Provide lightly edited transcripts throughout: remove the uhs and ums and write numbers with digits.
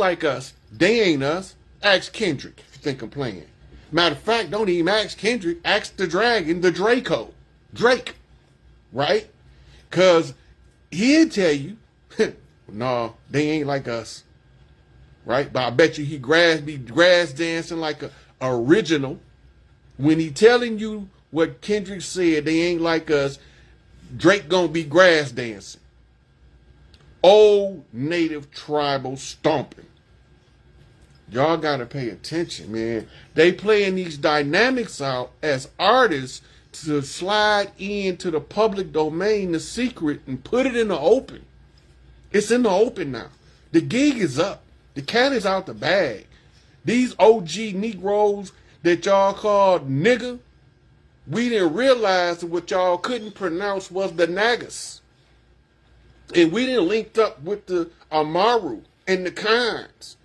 like us. They ain't us. Ask Kendrick if you think I'm playing. Matter of fact, don't even ask Kendrick. Ask the dragon, the Draco. Drake. Right? Because he'll tell you, no, they ain't like us. Right? But I bet you he be grass dancing like a original. When he telling you what Kendrick said, they ain't like us, Drake gonna be grass dancing. Old native tribal stomping. Y'all gotta pay attention, man. They playing these dynamics out as artists to slide into the public domain, the secret, and put it in the open. It's in the open now. The gig is up. The cat is out the bag. These OG Negroes that y'all called nigga, we didn't realize that what y'all couldn't pronounce was the Nagas. And we didn't linked up with the Amaru and the Khans.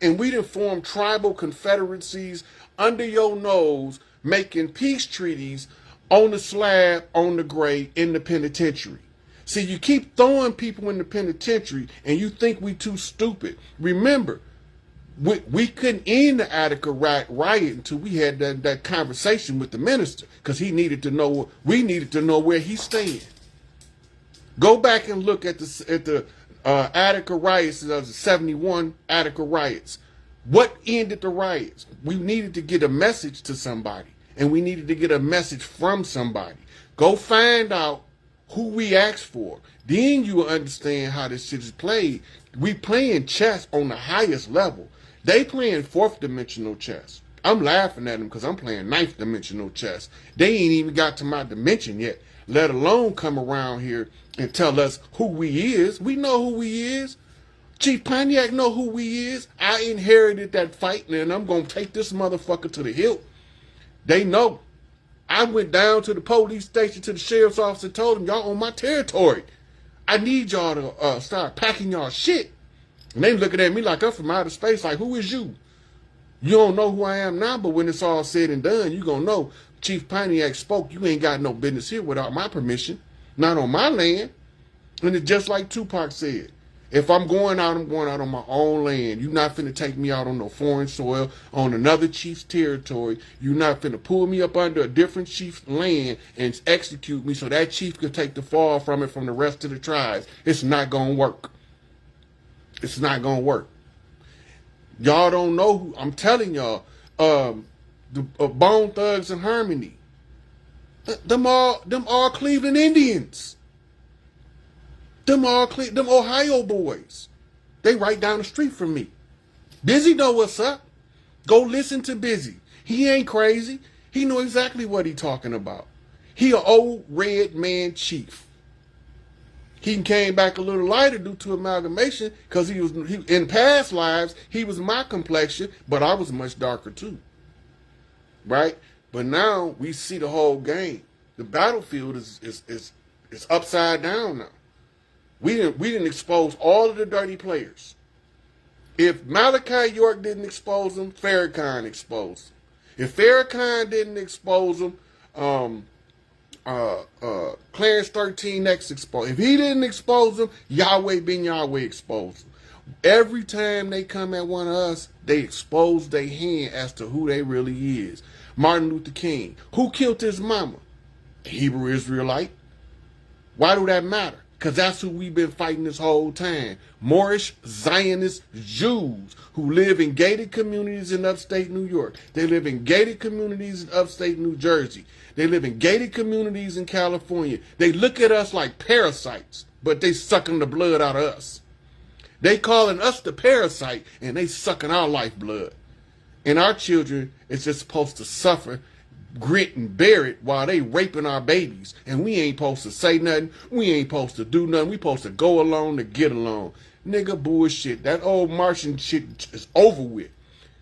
And we didn't form tribal confederacies under your nose, making peace treaties on the slab, on the grave, in the penitentiary. See, you keep throwing people in the penitentiary and you think we too stupid. Remember, we couldn't end the Attica riot until we had that conversation with the minister, because he needed to know, we needed to know where he stand. Go back and look at the Attica riots, the 71 Attica riots. What ended the riots? We needed to get a message to somebody, and we needed to get a message from somebody. Go find out who we asked for. Then you will understand how this shit is played. We playing chess on the highest level. They playing fourth dimensional chess. I'm laughing at them because I'm playing ninth dimensional chess. They ain't even got to my dimension yet, let alone come around here and tell us who we is. We know who we is. Chief Pontiac know who we is. I inherited that fight, and I'm going to take this motherfucker to the hilt. They know. I went down to the police station, to the sheriff's office, and told them, y'all on my territory. I need y'all to start packing y'all shit. And they looking at me like I'm from outer space, like, who is you? You don't know who I am now, but when it's all said and done, you going to know. Chief Pontiac spoke. You ain't got no business here without my permission. Not on my land. And it's just like Tupac said. If I'm going out on my own land. You're not finna take me out on no foreign soil, on another chief's territory. You're not finna pull me up under a different chief's land and execute me so that chief could take the fall from it from the rest of the tribes. It's not gonna work. It's not gonna work. Y'all don't know who, I'm telling y'all, the Bone Thugs and Harmony. Them all Cleveland Indians. Them Ohio boys. They right down the street from me. Busy know what's up. Go listen to Busy. He ain't crazy. He know exactly what he talking about. He an old red man chief. He came back a little lighter due to amalgamation because he in past lives, he was my complexion, but I was much darker too. Right? But now we see the whole game. The battlefield is upside down now. We didn't expose all of the dirty players. If Malachi York didn't expose them, Farrakhan exposed them. If Farrakhan didn't expose them, Clarence 13X exposed. If he didn't expose them, Yahweh Ben Yahweh exposed them. Every time they come at one of us, they expose their hand as to who they really is. Martin Luther King. Who killed his mama? A Hebrew Israelite. Why do that matter? Because that's who we've been fighting this whole time. Moorish Zionist Jews who live in gated communities in upstate New York. They live in gated communities in upstate New Jersey. They live in gated communities in California. They look at us like parasites, but they sucking the blood out of us. They calling us the parasite, and they sucking our lifeblood. And our children is just supposed to suffer, grit and bear it while they raping our babies. And we ain't supposed to say nothing. We ain't supposed to do nothing. We supposed to go along to get along. Nigga, bullshit. That old Martian shit is over with.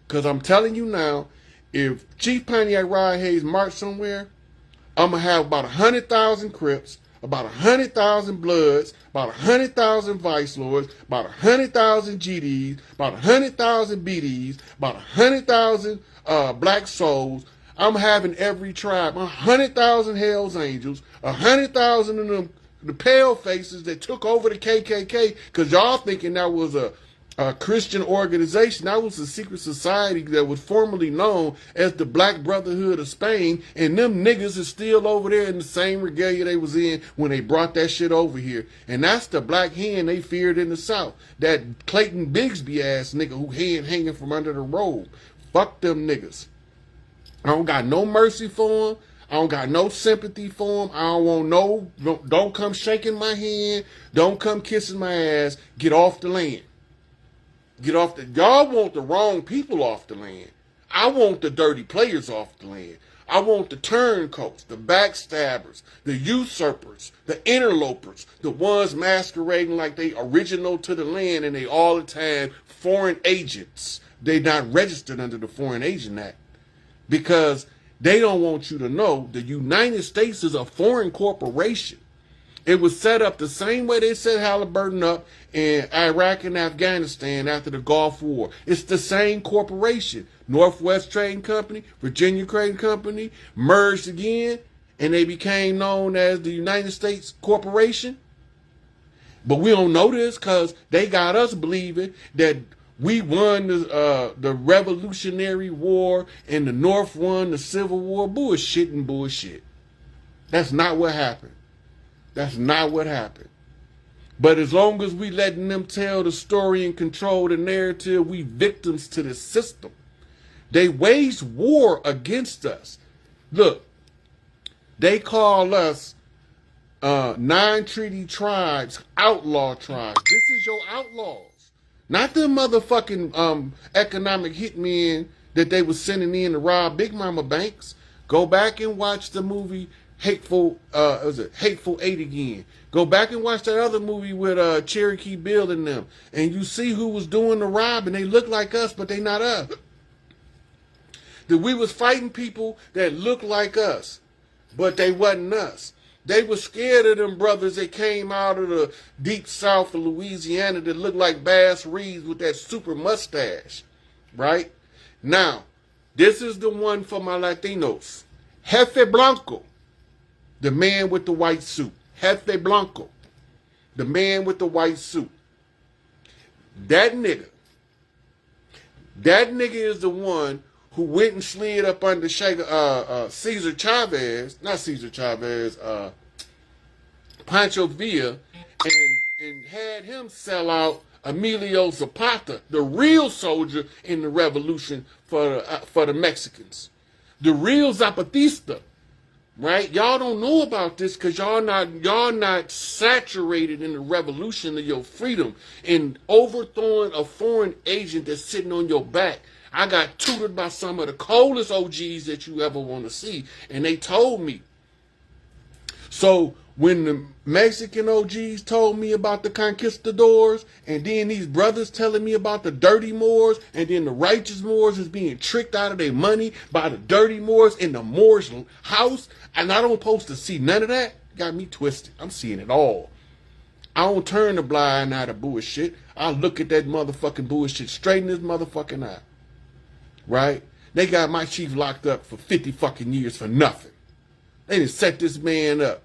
Because I'm telling you now, if Chief Pontiac Rod Hayes march somewhere, I'm going to have about 100,000 Crips, about 100,000 Bloods, about 100,000 Vice Lords, about 100,000 GDs, about 100,000 BDs, about 100,000 Black Souls. I'm having every tribe, 100,000 Hell's Angels, 100,000 of them, the pale faces that took over the KKK, because y'all thinking that was a Christian organization. That was a secret society that was formerly known as the Black Brotherhood of Spain, and them niggas is still over there in the same regalia they was in when they brought that shit over here. And that's the black hen they feared in the South. That Clayton Bigsby ass nigga who head hanging from under the robe. Fuck them niggas. I don't got no mercy for them. I don't got no sympathy for them. I don't want no, don't come shaking my hand. Don't come kissing my ass. Get off the land. Get off the, y'all want the wrong people off the land. I want the dirty players off the land. I want the turncoats, the backstabbers, the usurpers, the interlopers, the ones masquerading like they original to the land and they all the time foreign agents. They not registered under the Foreign Agent Act because they don't want you to know the United States is a foreign corporation. It was set up the same way they set Halliburton up in Iraq and Afghanistan after the Gulf War. It's the same corporation. Northwest Trading Company, Virginia Trading Company, merged again, and they became known as the United States Corporation. But we don't know this because they got us believing that we won the Revolutionary War and the North won the Civil War. Bullshit and bullshit. That's not what happened. That's not what happened. But as long as we letting them tell the story and control the narrative, we victims to the system. They waged war against us. Look, they call us non-treaty tribes, outlaw tribes. This is your outlaws. Not the motherfucking economic hitmen that they was sending in to rob Big Mama banks. Go back and watch the movie Hateful Eight again. Go back and watch that other movie with Cherokee Bill in them, and you see who was doing the robbing. They look like us, but they not us. That we was fighting people that looked like us, but they wasn't us. They were scared of them brothers that came out of the deep south of Louisiana that looked like Bass Reeves with that super mustache, right? Now, this is the one for my Latinos. Jefe Blanco. The man with the white suit. Jefe Blanco. The man with the white suit. That nigga is the one who went and slid up under Cesar Chavez, not Cesar Chavez, Pancho Villa, and had him sell out Emilio Zapata, the real soldier in the revolution for the Mexicans. The real Zapatista. Right? Y'all don't know about this because y'all not saturated in the revolution of your freedom and overthrowing a foreign agent that's sitting on your back. I got tutored by some of the coldest OGs that you ever want to see, and they told me. So when the Mexican OGs told me about the conquistadors, and then these brothers telling me about the dirty Moors, and then the righteous Moors is being tricked out of their money by the dirty Moors in the Moors' house, and I don't supposed to see none of that, got me twisted. I'm seeing it all. I don't turn the blind eye to bullshit. I look at that motherfucking bullshit straight in this motherfucking eye. Right? They got my chief locked up for 50 fucking years for nothing. They done set this man up.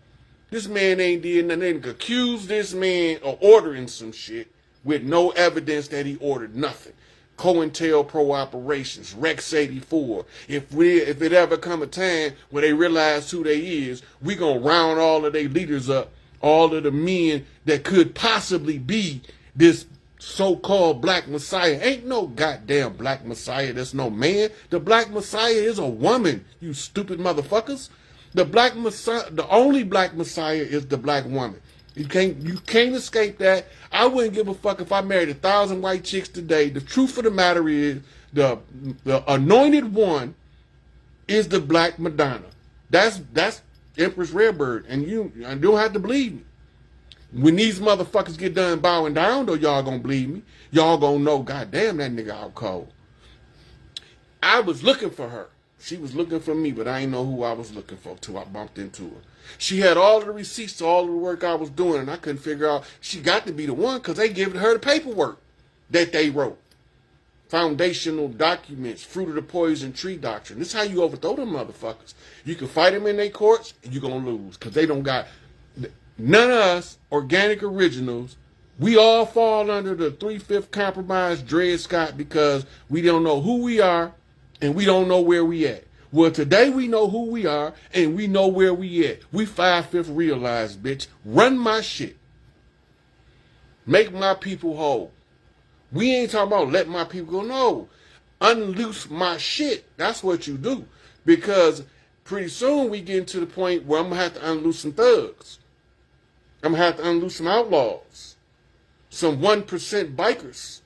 This man ain't did nothing. They accused this man of ordering some shit with no evidence that he ordered nothing. COINTELPRO operations, Rex 84. If it ever come a time where they realize who they is, we gonna round all of their leaders up, all of the men that could possibly be this so-called black messiah. Ain't no goddamn black messiah that's no man. The black messiah is a woman, you stupid motherfuckers. The black messiah, the only black messiah is the black woman. You can't escape that. I wouldn't give a fuck if I married 1,000 white chicks today. The truth of the matter is the anointed one is the black Madonna. That's Empress Redbird, and you don't have to believe me. When these motherfuckers get done bowing down, though, y'all gonna believe me. Y'all gonna know, goddamn, that nigga out cold. I was looking for her. She was looking for me, but I didn't know who I was looking for till I bumped into her. She had all of the receipts to all of the work I was doing, and I couldn't figure out. She got to be the one because they gave her the paperwork that they wrote. Foundational documents, fruit of the poison tree doctrine. This is how you overthrow them motherfuckers. You can fight them in their courts, and you're going to lose because they don't got... None of us, organic originals, We all fall under the 3/5 compromise, Dred Scott, because we don't know who we are and we don't know where we at. Well, today we know who we are and we know where we at. We 5/5 realized, bitch. Run my shit. Make my people whole. We ain't talking about let my people go. No. Unloose my shit. That's what you do. Because pretty soon we get to the point where I'm going to have to unloose some thugs. I'm going to have to unloose some outlaws. Some 1% bikers.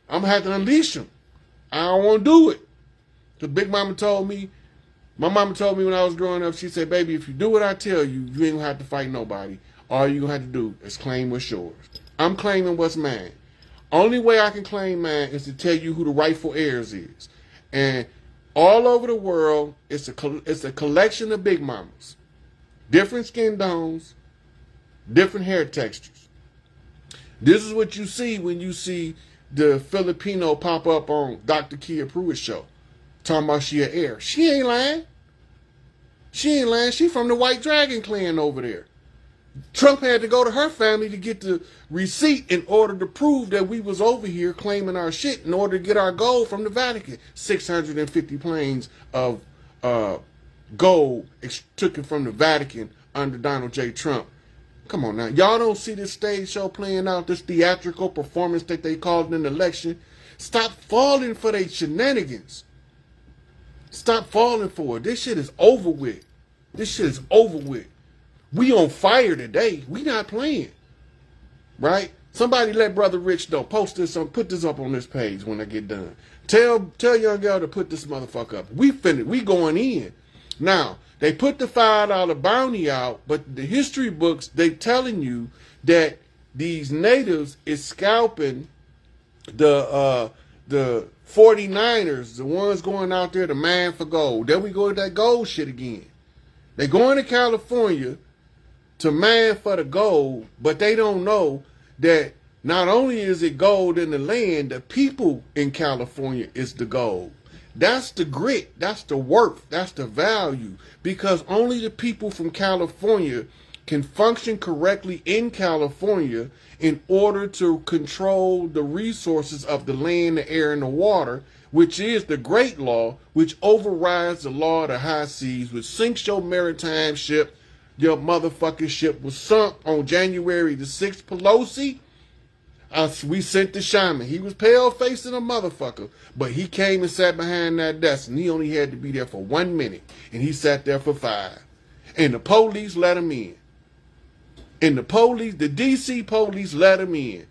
I'm going to have to unleash them. I don't want to do it. The big mama told me, my mama told me when I was growing up, she said, baby, if you do what I tell you, you ain't going to have to fight nobody. All you going to have to do is claim what's yours. I'm claiming what's mine. Only way I can claim mine is to tell you who the rightful heirs is. And all over the world, it's a collection of big mamas. Different skin tones, different hair textures. This is what you see when you see the Filipino pop up on Dr. Kia Pruitt's show. Talking about she an heir. She ain't lying. She ain't lying. She from the White Dragon clan over there. Trump had to go to her family to get the receipt in order to prove that we was over here claiming our shit in order to get our gold from the Vatican. 650 planes of gold took it from the Vatican under Donald J. Trump. Come on now. Y'all don't see this stage show playing out, this theatrical performance that they called an election. Stop falling for their shenanigans. Stop falling for it. This shit is over with. This shit is over with. We on fire today. We not playing. Right? Somebody let Brother Rich know. Post this on, put this up on this page when I get done. Tell young girl to put this motherfucker up. We going in. Now, they put the $5 bounty out, but the history books, they telling you that these natives is scalping the 49ers, the ones going out there to mine for gold. There we go with that gold shit again. They going to California to mine for the gold, but they don't know that not only is it gold in the land, the people in California is the gold. That's the grit, that's the worth, that's the value, because only the people from California can function correctly in California in order to control the resources of the land, the air, and the water, which is the Great Law, which overrides the law of the high seas, which sinks your maritime ship. Your motherfucking ship was sunk on January the 6th. Pelosi, we sent the shaman. He was pale-facing a motherfucker, but he came and sat behind that desk, and he only had to be there for 1 minute, and he sat there for 5. And the police let him in. And the D.C. police let him in.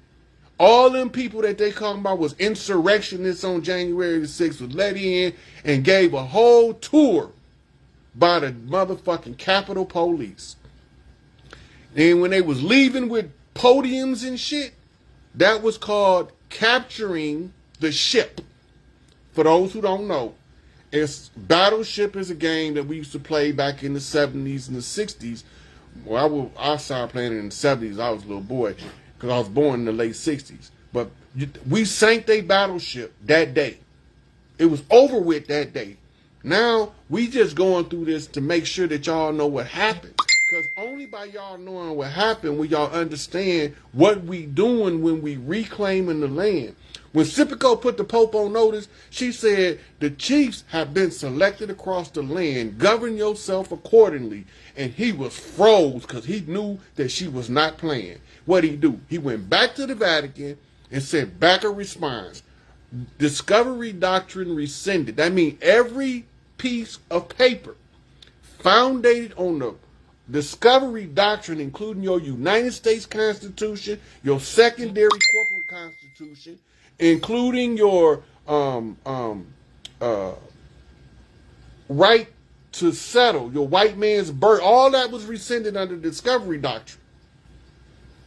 All them people that they talking about was insurrectionists on January the 6th was let in and gave a whole tour by the motherfucking Capitol Police. And when they was leaving with podiums and shit, that was called capturing the ship. For those who don't know, Battleship is a game that we used to play back in the 70s and the 60s. Well, I started playing it in the 70s. I was a little boy because I was born in the late 60s. But we sank their battleship that day. It was over with that day. Now, we just going through this to make sure that y'all know what happened. Because only by y'all knowing what happened will y'all understand what we doing when we reclaiming the land. When SikApe put the Pope on notice, she said, the chiefs have been selected across the land. Govern yourself accordingly. And he was froze because he knew that she was not playing. What'd he do? He went back to the Vatican and sent back a response. Discovery doctrine rescinded. That means every piece of paper founded on the discovery doctrine, including your United States Constitution, your secondary corporate constitution, including your right to settle, your white man's birth, all that was rescinded under the discovery doctrine.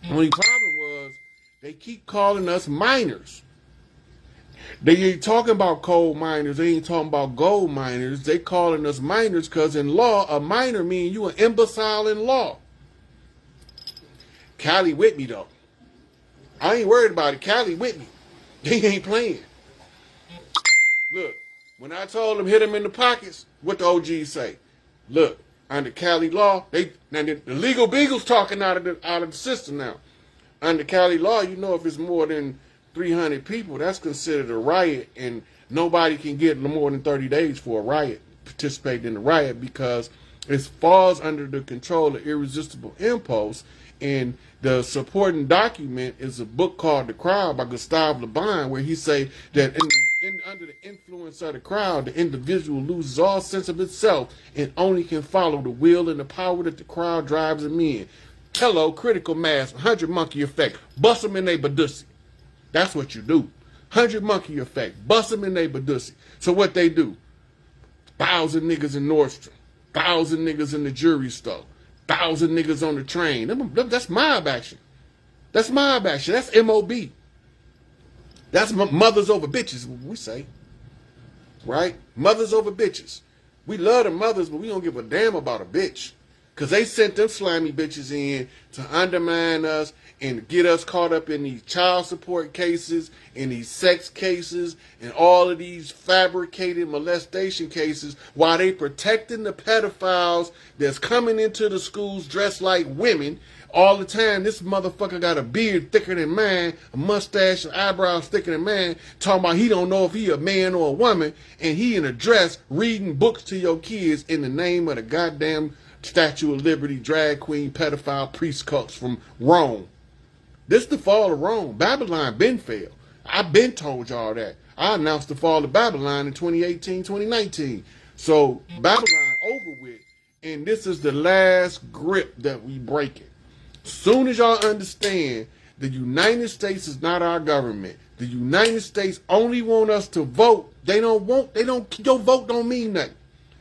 The only problem was they keep calling us minors. They ain't talking about coal miners. They ain't talking about gold miners. They calling us minors because in law, a minor means you an imbecile in law. Cali with me, though. I ain't worried about it. Cali with me. They ain't playing. Look, when I told them hit them in the pockets, what the OGs say? Look, under Cali law, the legal beagles talking out of the system now. Under Cali law, you know, if it's more than 300 people, that's considered a riot, and nobody can get more than 30 days for a riot, participate in the riot, because it falls under the control of irresistible impulse. And the supporting document is a book called The Crowd by Gustave Le Bon, where he say that under the influence of the crowd, the individual loses all sense of itself and only can follow the will and the power that the crowd drives him in. Hello, critical mass, 100 monkey effect. Bust them in they badussy. That's what you do. 100 monkey effect. Bust them in they badussy. So what they do? 1,000 niggas in Nordstrom. 1,000 niggas in the jewelry store. 1,000 niggas on the train. That's mob action. That's mob action. That's MOB. That's mothers over bitches, we say. Right? Mothers over bitches. We love the mothers, but we don't give a damn about a bitch. Because they sent them slimy bitches in to undermine us and get us caught up in these child support cases, in these sex cases, and all of these fabricated molestation cases, while they protecting the pedophiles that's coming into the schools dressed like women. All the time, this motherfucker got a beard thicker than mine, a mustache and eyebrows thicker than mine, talking about he don't know if he a man or a woman, and he in a dress reading books to your kids in the name of the goddamn Statue of Liberty, drag queen, pedophile, priest cults from Rome. This the fall of Rome. Babylon been failed. I've been told y'all that. I announced the fall of Babylon in 2018, 2019. So Babylon over with, and this is the last grip that we breaking. Soon as y'all understand the United States is not our government, the United States only want us to vote. Your vote don't mean nothing.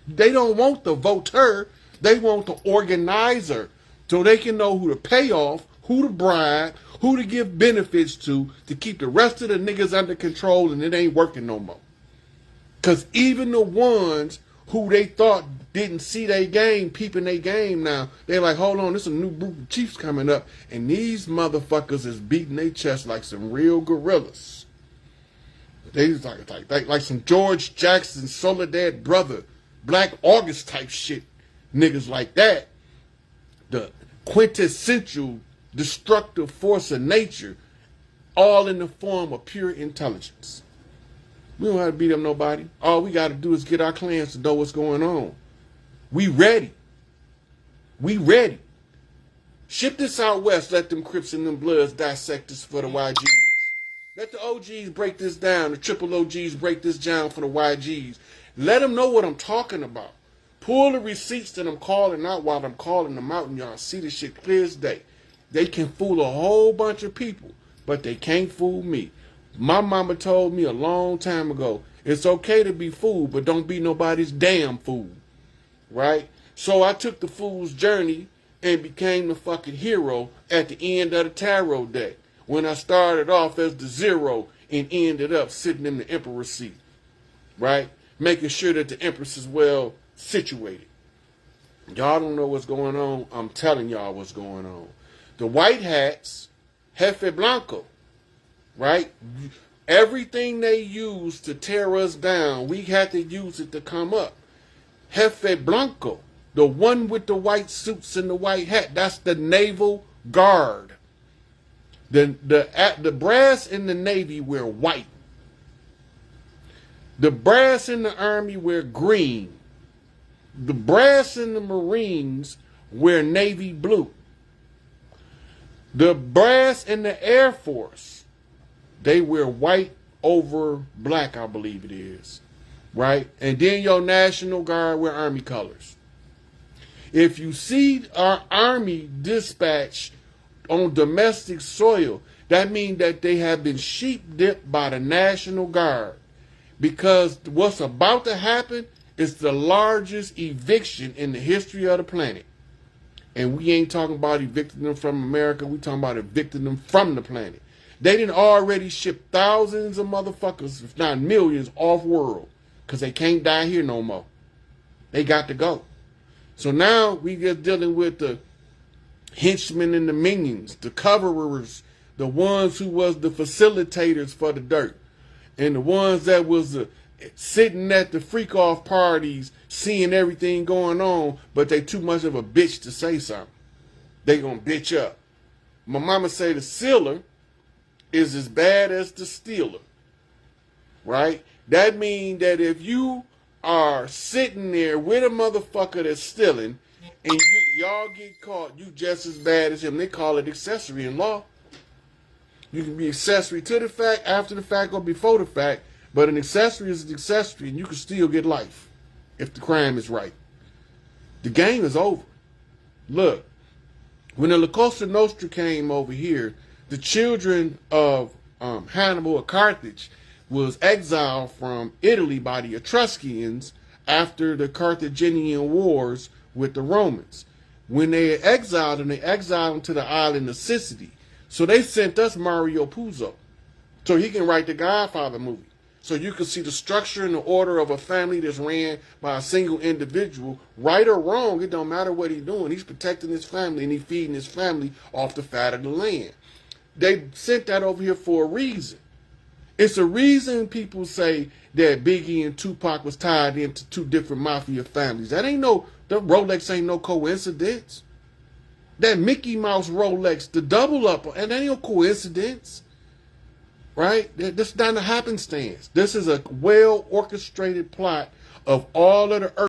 They don't want the voter. They want the organizer, so they can know who to pay off, who to bribe, who to give benefits to keep the rest of the niggas under control, and it ain't working no more. Because even the ones who they thought didn't see their game, peeping their game now, they're like, hold on, this is a new group of chiefs coming up, and these motherfuckers is beating their chest like some real gorillas. They like some George Jackson, Soledad brother, Black August type shit. Niggas like that, the quintessential destructive force of nature, all in the form of pure intelligence. We don't have to beat up nobody. All we got to do is get our clans to know what's going on. We ready. We ready. Ship this out west. Let them Crips and them Bloods dissect this for the YGs. Let the OGs break this down. The triple OGs break this down for the YGs. Let them know what I'm talking about. Pull the receipts that I'm calling out while I'm calling them out, and y'all see this shit clear as day. They can fool a whole bunch of people, but they can't fool me. My mama told me a long time ago, it's okay to be fooled, but don't be nobody's damn fool. Right? So I took the fool's journey and became the fucking hero at the end of the tarot deck, when I started off as the zero and ended up sitting in the emperor's seat. Right? Making sure that the empress is well situated. Y'all don't know what's going on. I'm telling y'all what's going on. The white hats, Jefe Blanco, right? Everything they use to tear us down, we had to use it to come up. Jefe Blanco, the one with the white suits and the white hat, that's the Naval Guard. The brass in the Navy wear white. The brass in the Army wear green. The brass in the Marines wear navy blue. The brass in the Air Force, they wear white over black, I believe it is. Right? And then your National Guard wear Army colors. If you see our Army dispatch on domestic soil, that means that they have been sheep dipped by the National Guard. Because what's about to happen is the largest eviction in the history of the planet. And we ain't talking about evicting them from America. We talking about evicting them from the planet. They didn't already ship thousands of motherfuckers, if not millions, off world. Because they can't die here no more. They got to go. So now we just dealing with the henchmen and the minions, the coverers, the ones who was the facilitators for the dirt. And the ones that was sitting at the freak-off parties, seeing everything going on, but they too much of a bitch to say something. They gonna bitch up. My mama say the sealer is as bad as the stealer, right? That means that if you are sitting there with a motherfucker that's stealing and y'all get caught, you just as bad as him. They call it accessory in law. You can be accessory to the fact, after the fact, or before the fact, but an accessory is an accessory and you can still get life if the crime is right. The game is over. Look, when the La Costa Nostra came over here, the children of Hannibal or Carthage was exiled from Italy by the Etruscans after the Carthaginian wars with the Romans. When they exiled them, they exiled them to the island of Sicily. So they sent us Mario Puzo so he can write the Godfather movie. So you can see the structure and the order of a family that's ran by a single individual. Right or wrong, it don't matter what he's doing. He's protecting his family and he's feeding his family off the fat of the land. They sent that over here for a reason. It's a reason people say that Biggie and Tupac was tied into two different mafia families. That Rolex ain't no coincidence. That Mickey Mouse Rolex, the double up, and that ain't no coincidence. Right? This is not a happenstance. This is a well-orchestrated plot of all of the